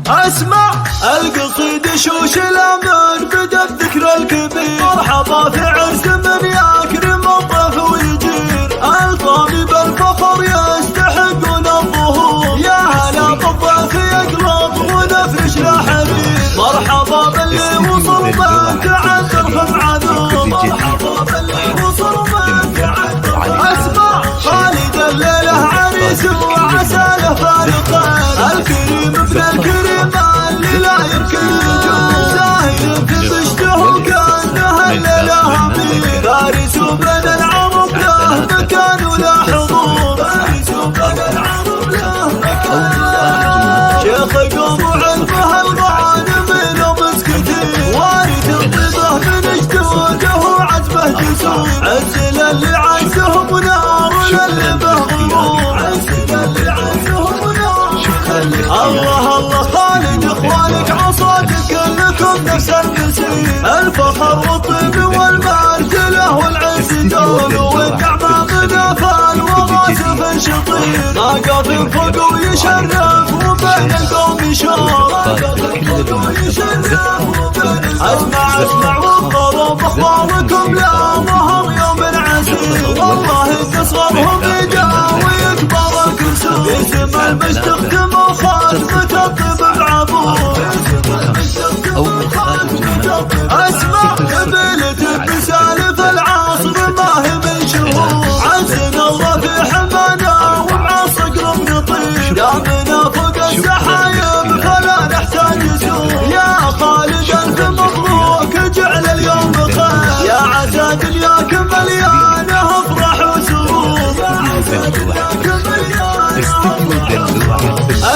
اسمع القصيد شوش الامر بدا الذكر الكبير، مرحبا في عرس من يكرم الضيف ويجير، الطبيب الفخر يستحقون الظهور، يا هلا بالضيف يقلب ونفرش له حرير، مرحبا باللي وصل من تعذر في معذور، مرحبا باللي وصل من تعذر. اسمع خالد الليله عريس وعسى له فارقين، الكريم ابن الكريم اللي لا يمكن يجوز، زاهر في بشته كانها الليله امير، فارس بين العرب له مكان ولا حضور، فارس بين العرب له مكان. شيخ قوم علمه الغانم لمس كثير، وارث الطيبه من جدوده وعزمه جسور، عز اللي عزهم نار للي بهضمور، عز اللي عزهم نار. الله الله خالد اخوانك عصاك كلكم نفس المسير، الفخر والطيب والمرجله والعز دول، والنعمه منافال وغاسف شطير، ناقف فوق ويشرف وبين القوم يشار، اسمع اسمع والضرب اخباركم لا ظهر يوم عسير، والله تصغرهم يداوي يكبر الكسور، اسم المشتق خاتمة الطب بعبور، اسمع قبيلة بسالف العاصر ما هي من شهور، عزنا الله في حمانا وعصقر نطير، دامنا فوق السحايب فلا نحتاج سوق، يا خالد الف مبروك جعل اليوم خير، يا عسى دنياك مليانه افرح وسرور، يا عسى دنياك مليانه.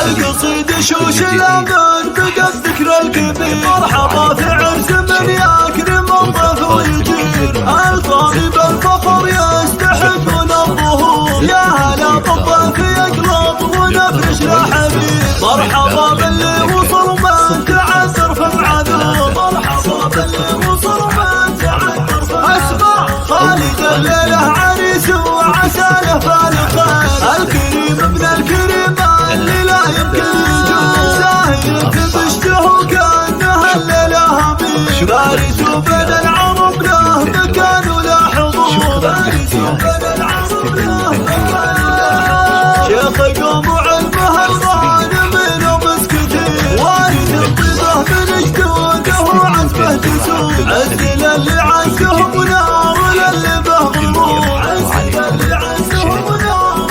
القصيد شوش الامر بقى الذكر الكبير، مرحبا في عرس من يكرم الضيف ويجير، الطبيب الفخر يستحقون الظهور، يا هلا بالضيف يقلب ونفرش له حرير، مرحبا باللي وصل من تعذر في معذور، مرحبا باللي وصل من تعذر في معذور. اسمع خالد الليله عريس وعسى له فالخير، الكريم ابن الكريم اللي لا يمكن يجوز، زاهر في بشته كانها الليله امير، فارس بين العرب له مكان ولا حضور، فارس بين العرب له مكان ولا حضور. شيخ قوم علمه الغانم لمس كثير، وارث الطيبه من جدوده وعزمه جسور، عز اللي عزهم نار للي بهضمور، عز اللي عزهم نار.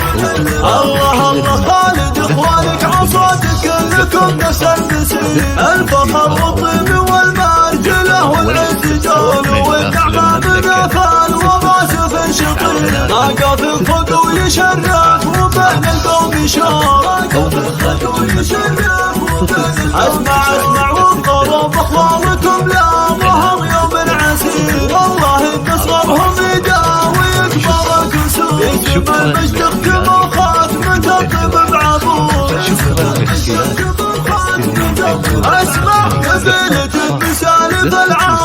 الله الله خالد اخوانك عصاك كلكم نفس المسير، الفخر والطيب والمرجله والعز دول، والنعمه منافال وغاسف شطير، ناقف فوق ويشرف وبين القوم يشار، ناقف فوق ويشرف وبين. اسمع اسمع والضرب اخباركم لا ظهر يوم عسير، والله تصغرهم يداوي يكبر الكسور، اسم المشتق خاتمة الطب بعبور، اسمع قبيلة بسالف العاصر